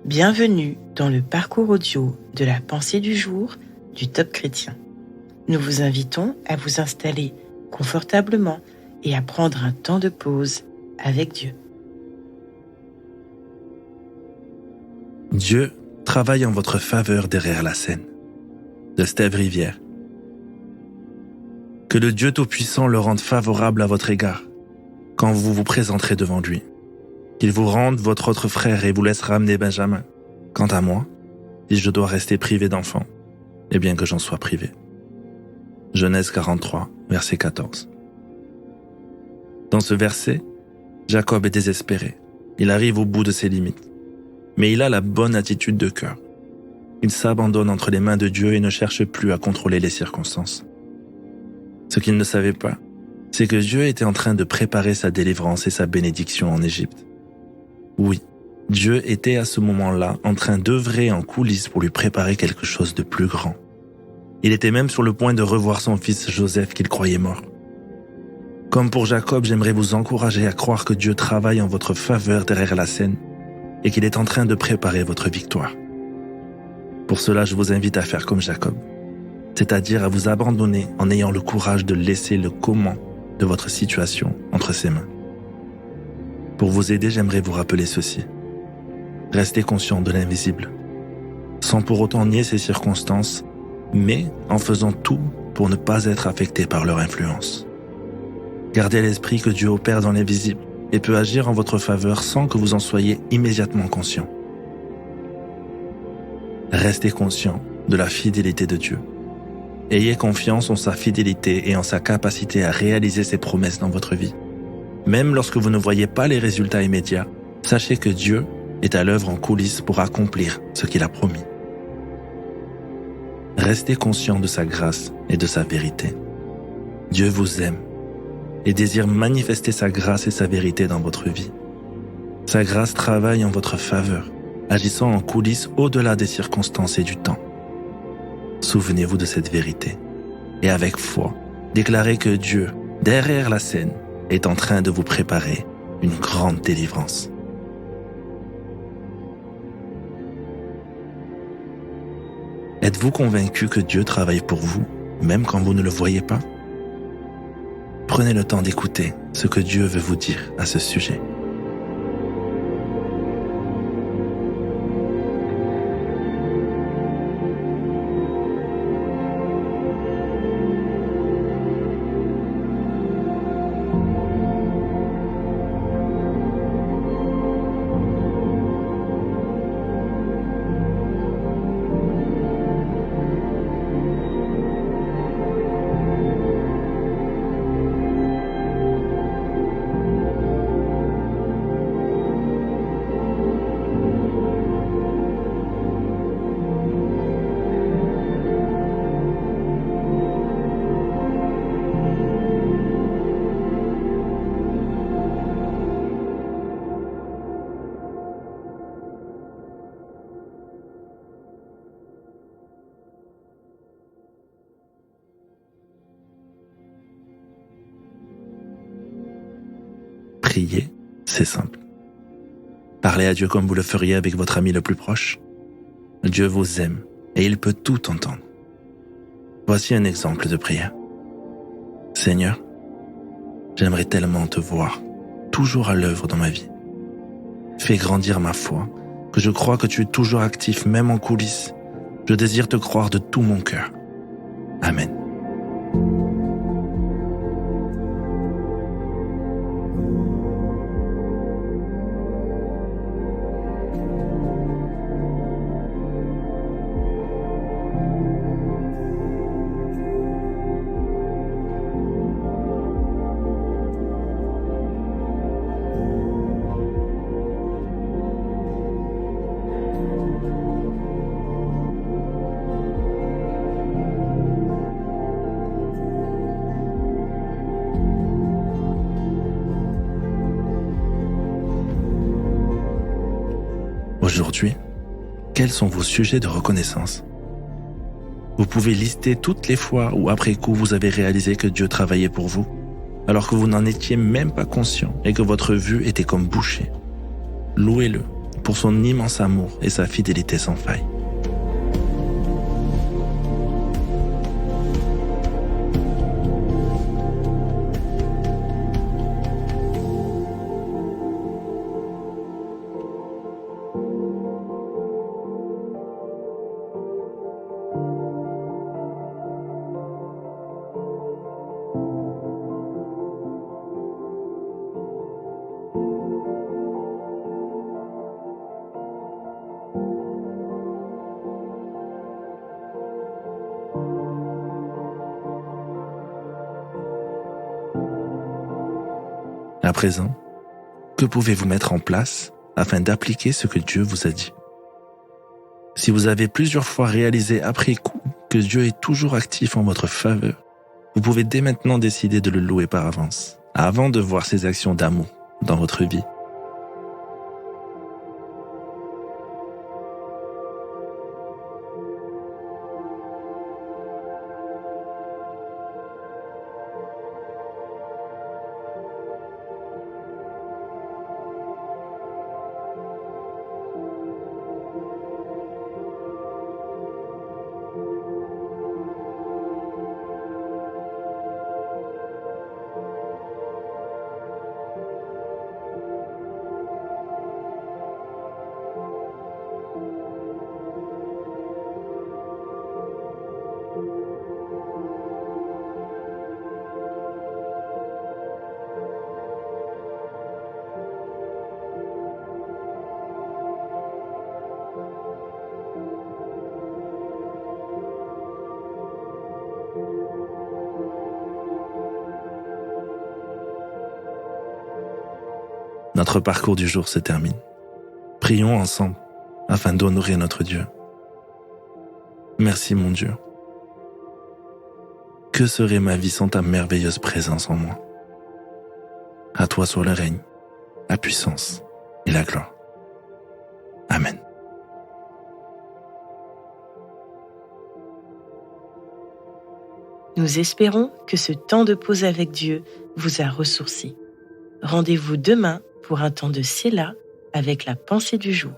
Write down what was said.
Bienvenue dans le parcours audio de la pensée du jour du Top Chrétien. Nous vous invitons à vous installer confortablement et à prendre un temps de pause avec Dieu. Dieu travaille en votre faveur derrière la scène. De Steve Rivière. Que le Dieu Tout-Puissant le rende favorable à votre égard quand vous vous présenterez devant lui. Qu'il vous rende votre autre frère et vous laisse ramener Benjamin. Quant à moi, si je dois rester privé d'enfant, eh bien que j'en sois privé. Genèse 43, verset 14. Dans ce verset, Jacob est désespéré. Il arrive au bout de ses limites. Mais il a la bonne attitude de cœur. Il s'abandonne entre les mains de Dieu et ne cherche plus à contrôler les circonstances. Ce qu'il ne savait pas, c'est que Dieu était en train de préparer sa délivrance et sa bénédiction en Égypte. Oui, Dieu était à ce moment-là en train d'œuvrer en coulisses pour lui préparer quelque chose de plus grand. Il était même sur le point de revoir son fils Joseph qu'il croyait mort. Comme pour Jacob, j'aimerais vous encourager à croire que Dieu travaille en votre faveur derrière la scène et qu'il est en train de préparer votre victoire. Pour cela, je vous invite à faire comme Jacob, c'est-à-dire à vous abandonner en ayant le courage de laisser le comment de votre situation entre ses mains. Pour vous aider, j'aimerais vous rappeler ceci. Restez conscient de l'invisible, sans pour autant nier ces circonstances, mais en faisant tout pour ne pas être affecté par leur influence. Gardez à l'esprit que Dieu opère dans l'invisible et peut agir en votre faveur sans que vous en soyez immédiatement conscient. Restez conscient de la fidélité de Dieu. Ayez confiance en sa fidélité et en sa capacité à réaliser ses promesses dans votre vie. Même lorsque vous ne voyez pas les résultats immédiats, sachez que Dieu est à l'œuvre en coulisses pour accomplir ce qu'il a promis. Restez conscient de sa grâce et de sa vérité. Dieu vous aime et désire manifester sa grâce et sa vérité dans votre vie. Sa grâce travaille en votre faveur, agissant en coulisses au-delà des circonstances et du temps. Souvenez-vous de cette vérité et avec foi, déclarez que Dieu, derrière la scène, est en train de vous préparer une grande délivrance. Êtes-vous convaincu que Dieu travaille pour vous, même quand vous ne le voyez pas? Prenez le temps d'écouter ce que Dieu veut vous dire à ce sujet. Prier, c'est simple. Parlez à Dieu comme vous le feriez avec votre ami le plus proche. Dieu vous aime et il peut tout entendre. Voici un exemple de prière. Seigneur, j'aimerais tellement te voir, toujours à l'œuvre dans ma vie. Fais grandir ma foi, que je crois que tu es toujours actif, même en coulisses. Je désire te croire de tout mon cœur. Amen. Aujourd'hui, quels sont vos sujets de reconnaissance? Vous pouvez lister toutes les fois où après coup vous avez réalisé que Dieu travaillait pour vous, alors que vous n'en étiez même pas conscient et que votre vue était comme bouchée. Louez-le pour son immense amour et sa fidélité sans faille. À présent, que pouvez-vous mettre en place afin d'appliquer ce que Dieu vous a dit? Si vous avez plusieurs fois réalisé après coup que Dieu est toujours actif en votre faveur, vous pouvez dès maintenant décider de le louer par avance, avant de voir ses actions d'amour dans votre vie. Notre parcours du jour se termine. Prions ensemble afin d'honorer notre Dieu. Merci mon Dieu. Que serait ma vie sans ta merveilleuse présence en moi? À toi soit le règne, la puissance et la gloire. Amen. Nous espérons que ce temps de pause avec Dieu vous a ressourci. Rendez-vous demain pour un temps de Séla avec la pensée du jour.